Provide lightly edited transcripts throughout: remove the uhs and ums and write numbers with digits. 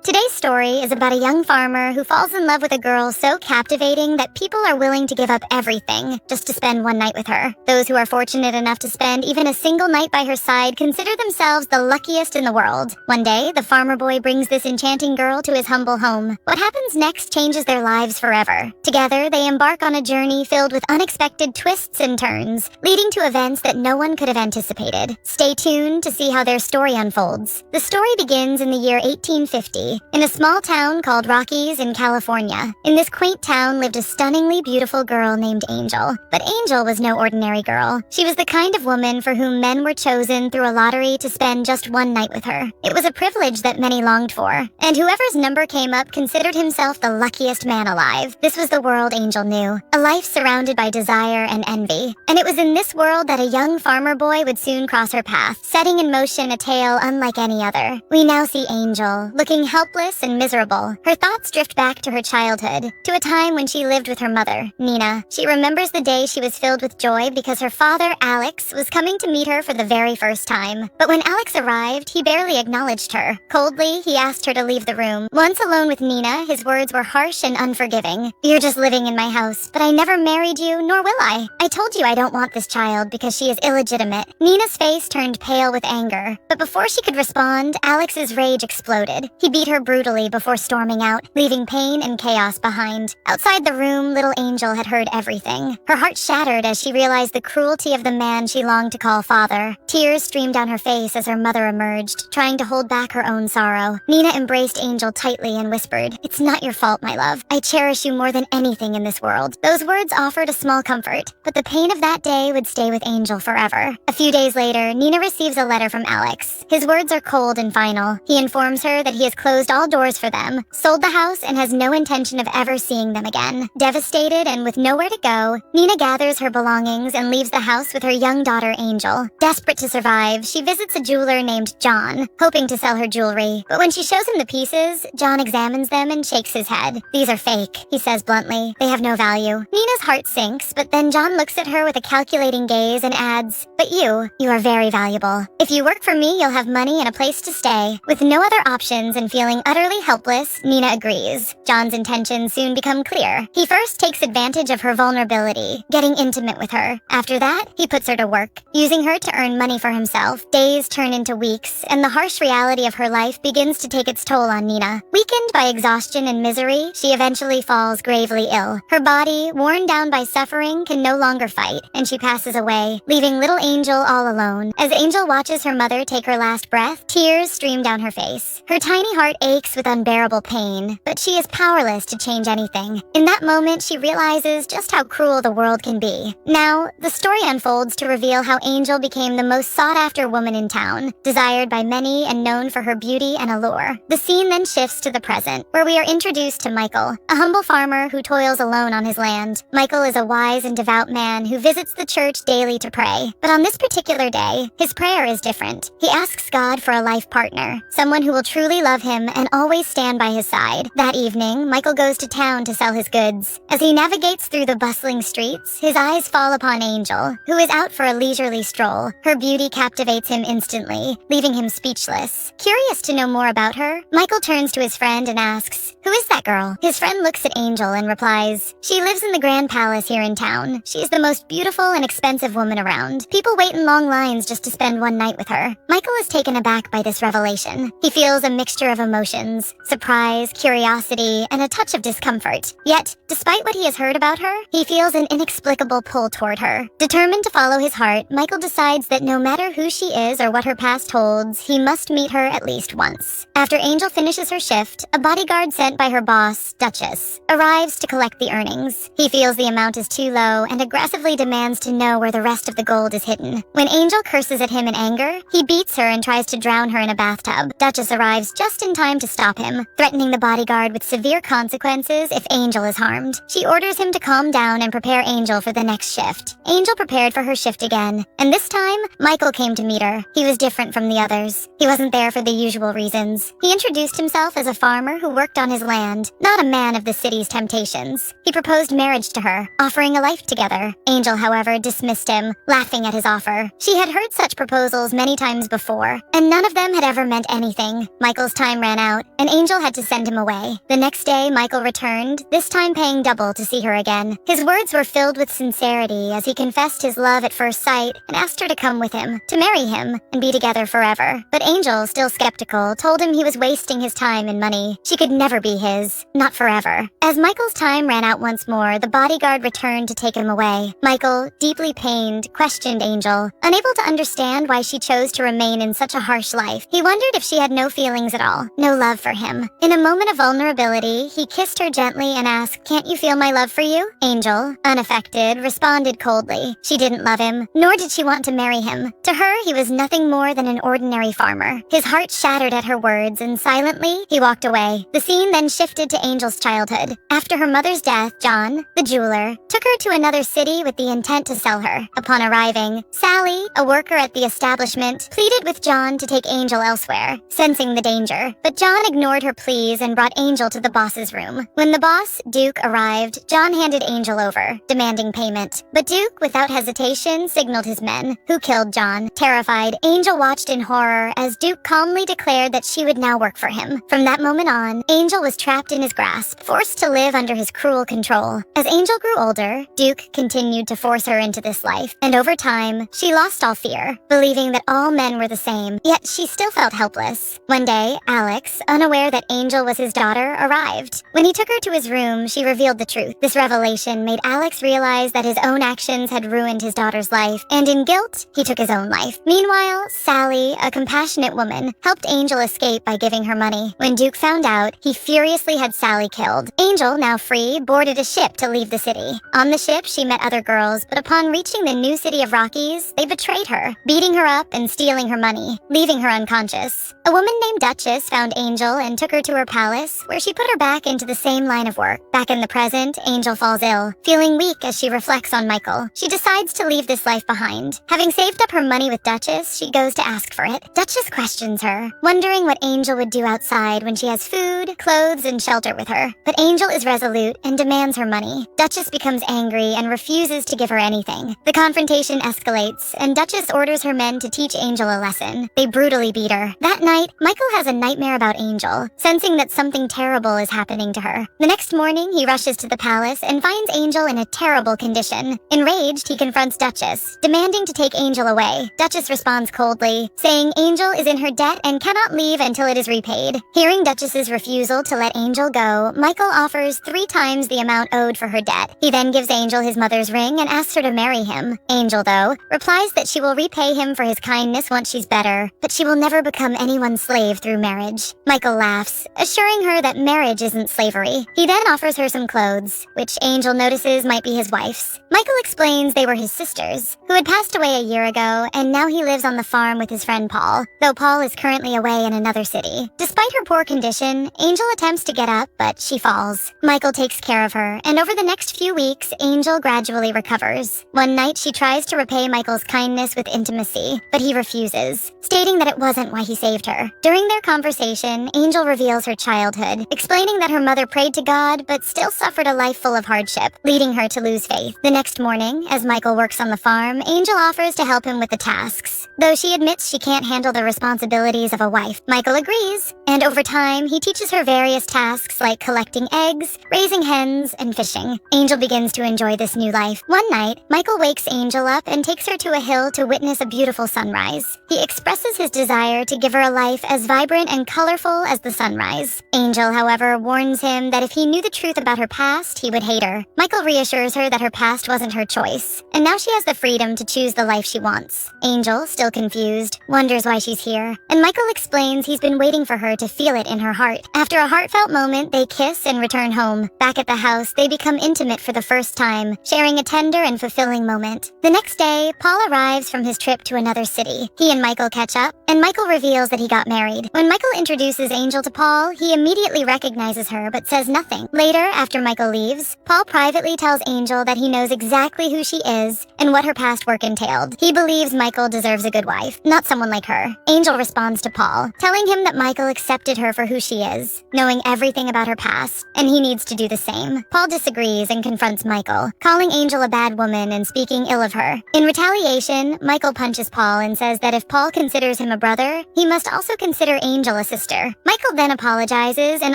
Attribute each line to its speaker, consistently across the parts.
Speaker 1: Today's story is about a young farmer who falls in love with a girl so captivating that people are willing to give up everything just to spend one night with her. Those who are fortunate enough to spend even a single night by her side consider themselves the luckiest in the world. One day, the farmer boy brings this enchanting girl to his humble home. What happens next changes their lives forever. Together, they embark on a journey filled with unexpected twists and turns, leading to events that no one could have anticipated. Stay tuned to see how their story unfolds. The story begins in the year 1850. In a small town called Rockies in California. In this quaint town lived a stunningly beautiful girl named Angel. But Angel was no ordinary girl. She was the kind of woman for whom men were chosen through a lottery to spend just one night with her. It was a privilege that many longed for, and whoever's number came up considered himself the luckiest man alive. This was the world Angel knew, a life surrounded by desire and envy. And it was in this world that a young farmer boy would soon cross her path, setting in motion a tale unlike any other. We now see Angel, looking helpless and miserable. Her thoughts drift back to her childhood, to a time when she lived with her mother, Nina. She remembers the day she was filled with joy because her father, Alex, was coming to meet her for the very first time. But when Alex arrived, he barely acknowledged her. Coldly, he asked her to leave the room. Once alone with Nina, his words were harsh and unforgiving. "You're just living in my house, but I never married you, nor will I. I told you I don't want this child because she is illegitimate." Nina's face turned pale with anger, but before she could respond, Alex's rage exploded. He beat her brutally before storming out, leaving pain and chaos behind. Outside the room, little Angel had heard everything. Her heart shattered as she realized the cruelty of the man she longed to call father. Tears streamed down her face as her mother emerged, trying to hold back her own sorrow. Nina embraced Angel tightly and whispered, "It's not your fault, my love. I cherish you more than anything in this world." Those words offered a small comfort, but the pain of that day would stay with Angel forever. A few days later, Nina receives a letter from Alex. His words are cold and final. He informs her that he has closed all doors for them, sold the house, and has no intention of ever seeing them again. Devastated and with nowhere to go, Nina gathers her belongings and leaves the house with her young daughter Angel. Desperate to survive, she visits a jeweler named John, hoping to sell her jewelry. But when she shows him the pieces, John examines them and shakes his head. "These are fake," he says bluntly. "They have no value." Nina's heart sinks, but then John looks at her with a calculating gaze and adds, "But you are very valuable. If you work for me, you'll have money and a place to stay." With no other options and feeling utterly helpless, Nina agrees. John's intentions soon become clear. He first takes advantage of her vulnerability, getting intimate with her. After that, he puts her to work, using her to earn money for himself. Days turn into weeks, and the harsh reality of her life begins to take its toll on Nina. Weakened by exhaustion and misery, she eventually falls gravely ill. Her body, worn down by suffering, can no longer fight, and she passes away, leaving little Angel all alone. As Angel watches her mother take her last breath, tears stream down her face. Her tiny heart aches with unbearable pain, but she is powerless to change anything. In that moment, she realizes just how cruel the world can be. Now, the story unfolds to reveal how Angel became the most sought-after woman in town, desired by many and known for her beauty and allure. The scene then shifts to the present, where we are introduced to Michael, a humble farmer who toils alone on his land. Michael is a wise and devout man who visits the church daily to pray. But on this particular day, his prayer is different. He asks God for a life partner, someone who will truly love him and always stand by his side. That evening, Michael goes to town to sell his goods. As he navigates through the bustling streets, his eyes fall upon Angel, who is out for a leisurely stroll. Her beauty captivates him instantly, leaving him speechless. Curious to know more about her, Michael turns to his friend and asks, "Who is that girl?" His friend looks at Angel and replies, "She lives in the Grand Palace here in town. She's the most beautiful and expensive woman around. People wait in long lines just to spend one night with her." Michael is taken aback by this revelation. He feels a mixture of emotions, surprise, curiosity, and a touch of discomfort. Yet, despite what he has heard about her, he feels an inexplicable pull toward her. Determined to follow his heart, Michael decides that no matter who she is or what her past holds, he must meet her at least once. After Angel finishes her shift, a bodyguard sent by her boss, Duchess, arrives to collect the earnings. He feels the amount is too low and aggressively demands to know where the rest of the gold is hidden. When Angel curses at him in anger, he beats her and tries to drown her in a bathtub. Duchess arrives just in time to stop him, threatening the bodyguard with severe consequences if Angel is harmed. She orders him to calm down and prepare Angel for the next shift. Angel prepared for her shift again, and this time, Michael came to meet her. He was different from the others. He wasn't there for the usual reasons. He introduced himself as a farmer who worked on his land, not a man of the city's temptations. He proposed marriage to her, offering a life together. Angel, however, dismissed him, laughing at his offer. She had heard such proposals many times before, and none of them had ever meant anything. Michael's time ran ran out, and Angel had to send him away. The next day, Michael returned, this time paying double to see her again. His words were filled with sincerity as he confessed his love at first sight and asked her to come with him, to marry him, and be together forever. But Angel, still skeptical, told him he was wasting his time and money. She could never be his. Not forever. As Michael's time ran out once more, the bodyguard returned to take him away. Michael, deeply pained, questioned Angel. Unable to understand why she chose to remain in such a harsh life, he wondered if she had no feelings at all, no love for him. In a moment of vulnerability, he kissed her gently and asked, "Can't you feel my love for you?" Angel, unaffected, responded coldly. She didn't love him, nor did she want to marry him. To her, he was nothing more than an ordinary farmer. His heart shattered at her words, and silently, he walked away. The scene then shifted to Angel's childhood. After her mother's death, John, the jeweler, took her to another city with the intent to sell her. Upon arriving, Sally, a worker at the establishment, pleaded with John to take Angel elsewhere, sensing the danger. But John ignored her pleas and brought Angel to the boss's room. When the boss, Duke, arrived, John handed Angel over, demanding payment. But Duke, without hesitation, signaled his men, who killed John. Terrified, Angel watched in horror as Duke calmly declared that she would now work for him. From that moment on, Angel was trapped in his grasp, forced to live under his cruel control. As Angel grew older, Duke continued to force her into this life, and over time, she lost all fear, believing that all men were the same, yet she still felt helpless. One day, Alex, unaware that Angel was his daughter, arrived. When he took her to his room, she revealed the truth. This revelation made Alex realize that his own actions had ruined his daughter's life, and in guilt, he took his own life. Meanwhile, Sally, a compassionate woman, helped Angel escape by giving her money. When Duke found out, he furiously had Sally killed. Angel, now free, boarded a ship to leave the city. On the ship, she met other girls, but upon reaching the new city of Rockies, they betrayed her, beating her up and stealing her money, leaving her unconscious. A woman named Duchess found Angel and took her to her palace, where she put her back into the same line of work. Back in the present, Angel falls ill. Feeling weak as she reflects on Michael, she decides to leave this life behind. Having saved up her money with Duchess, she goes to ask for it. Duchess questions her, wondering what Angel would do outside when she has food, clothes, and shelter with her. But Angel is resolute and demands her money. Duchess becomes angry and refuses to give her anything. The confrontation escalates, and Duchess orders her men to teach Angel a lesson. They brutally beat her. That night, Michael has a nightmare about Angel, sensing that something terrible is happening to her. The next morning, he rushes to the palace and finds Angel in a terrible condition. Enraged, he confronts Duchess, demanding to take Angel away. Duchess responds coldly, saying Angel is in her debt and cannot leave until it is repaid. Hearing Duchess's refusal to let Angel go, Michael offers 3 times the amount owed for her debt. He then gives Angel his mother's ring and asks her to marry him. Angel, though, replies that she will repay him for his kindness once she's better, but she will never become anyone's slave through marriage. Michael laughs, assuring her that marriage isn't slavery. He then offers her some clothes, which Angel notices might be his wife's. Michael explains they were his sisters, who had passed away a year ago, and now he lives on the farm with his friend Paul, though Paul is currently away in another city. Despite her poor condition, Angel attempts to get up, but she falls. Michael takes care of her, and over the next few weeks, Angel gradually recovers. One night, she tries to repay Michael's kindness with intimacy, but he refuses, stating that it wasn't why he saved her. During their conversation, Angel reveals her childhood, explaining that her mother prayed to God, but still suffered a life full of hardship, leading her to lose faith. The next morning, as Michael works on the farm, Angel offers to help him with the tasks, though she admits she can't handle the responsibilities of a wife. Michael agrees, and over time, he teaches her various tasks like collecting eggs, raising hens, and fishing. Angel begins to enjoy this new life. One night, Michael wakes Angel up and takes her to a hill to witness a beautiful sunrise. He expresses his desire to give her a life as vibrant and colorful as the sunrise. Angel, however, warns him that if he knew the truth about her past, he would hate her. Michael reassures her that her past wasn't her choice, and now she has the freedom to choose the life she wants. Angel, still confused, wonders why she's here, and Michael explains he's been waiting for her to feel it in her heart. After a heartfelt moment, they kiss and return home. Back at the house, they become intimate for the first time, sharing a tender and fulfilling moment. The next day, Paul arrives from his trip to another city. He and Michael catch up, and Michael reveals that he got married. When Michael introduces Angel to Paul, he immediately recognizes her but says nothing. Later, after Michael leaves, Paul privately tells Angel that he knows exactly who she is and what her past work entailed. He believes Michael deserves a good wife, not someone like her. Angel responds to Paul, telling him that Michael accepts accepted her for who she is, knowing everything about her past, and he needs to do the same. Paul disagrees and confronts Michael, calling Angel a bad woman and speaking ill of her. In retaliation, Michael punches Paul and says that if Paul considers him a brother, he must also consider Angel a sister. Michael then apologizes and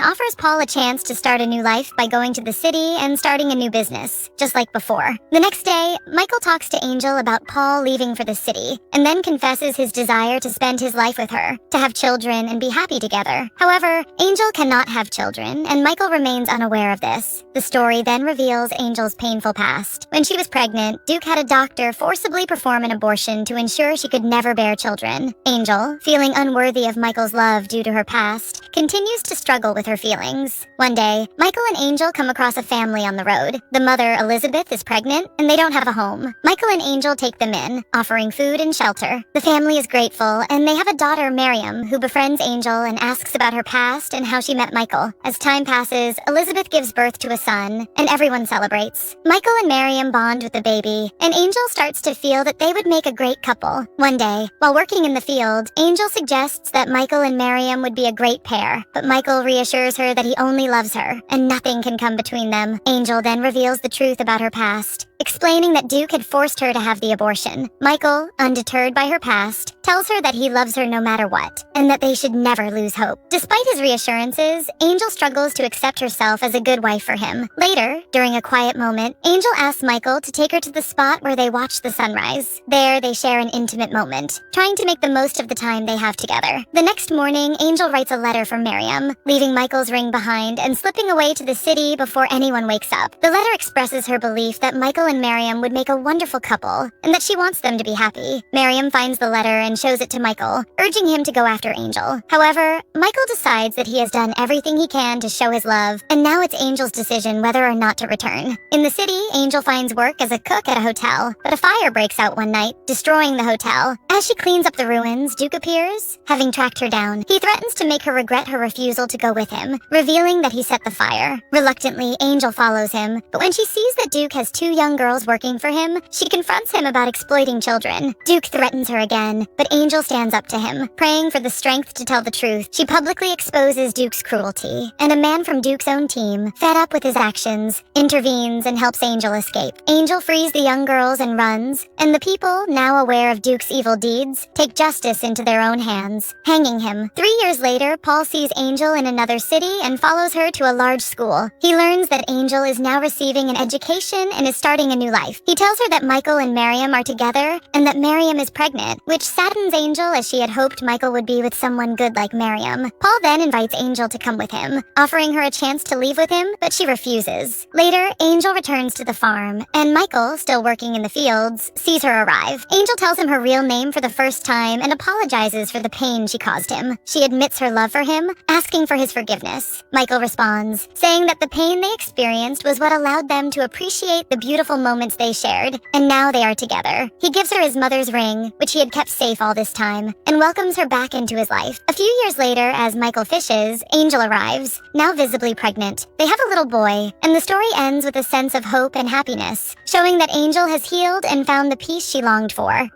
Speaker 1: offers Paul a chance to start a new life by going to the city and starting a new business, just like before. The next day, Michael talks to Angel about Paul leaving for the city, and then confesses his desire to spend his life with her, to have children and be happy together. However, Angel cannot have children, and Michael remains unaware of this. The story then reveals Angel's painful past. When she was pregnant, Duke had a doctor forcibly perform an abortion to ensure she could never bear children. Angel, feeling unworthy of Michael's love due to her past, continues to struggle with her feelings. One day, Michael and Angel come across a family on the road. The mother, Elizabeth, is pregnant, and they don't have a home. Michael and Angel take them in, offering food and shelter. The family is grateful, and they have a daughter, Miriam, who befriends Angel and asks about her past and how she met Michael. As time passes, Elizabeth gives birth to a son, and everyone celebrates. Michael and Miriam bond with the baby, and Angel starts to feel that they would make a great couple. One day, while working in the field, Angel suggests that Michael and Miriam would be a great pair, but Michael reassures her that he only loves her, and nothing can come between them. Angel then reveals the truth about her past, explaining that Duke had forced her to have the abortion. Michael, undeterred by her past, tells her that he loves her no matter what, and that they should never lose hope. Despite his reassurances, Angel struggles to accept herself as a good wife for him. Later, during a quiet moment, Angel asks Michael to take her to the spot where they watch the sunrise. There, they share an intimate moment, trying to make the most of the time they have together. The next morning, Angel writes a letter for Miriam, leaving Michael's ring behind and slipping away to the city before anyone wakes up. The letter expresses her belief that Michael and Miriam would make a wonderful couple, and that she wants them to be happy. Miriam finds the letter and shows it to Michael, urging him to go after Angel. However, Michael decides that he has done everything he can to show his love, and now it's Angel's decision whether or not to return. In the city, Angel finds work as a cook at a hotel, but a fire breaks out one night, destroying the hotel. As she cleans up the ruins, Duke appears, having tracked her down. He threatens to make her regret her refusal to go with him, revealing that he set the fire. Reluctantly, Angel follows him, but when she sees that Duke has two young girls working for him, she confronts him about exploiting children. Duke threatens her again, but Angel stands up to him, praying for the strength to tell the truth. She publicly exposes Duke's cruelty, and a man from Duke's own team, fed up with his actions, intervenes and helps Angel escape. Angel frees the young girls and runs, and the people, now aware of Duke's evil deeds, take justice into their own hands, hanging him. 3 years later, Paul sees Angel in another city and follows her to a large school. He learns that Angel is now receiving an education and is starting a new life. He tells her that Michael and Miriam are together, and that Miriam is pregnant, which saddens Angel as she had hoped Michael would be with someone good like Miriam. Paul then invites Angel to come with him, offering her a chance to leave with him, but she refuses. Later, Angel returns to the farm, and Michael, still working in the fields, sees her arrive. Angel tells him her real name for the first time and apologizes for the pain she caused him. She admits her love for him, asking for his forgiveness. Michael responds, saying that the pain they experienced was what allowed them to appreciate the beautiful moments they shared, and now they are together. He gives her his mother's ring, which he had kept safe all this time, and welcomes her back into his life. A few years later, as Michael fishes, Angel arrives, now visibly pregnant. They have a little boy, and the story ends with a sense of hope and happiness, showing that Angel has healed and found the peace she longed for.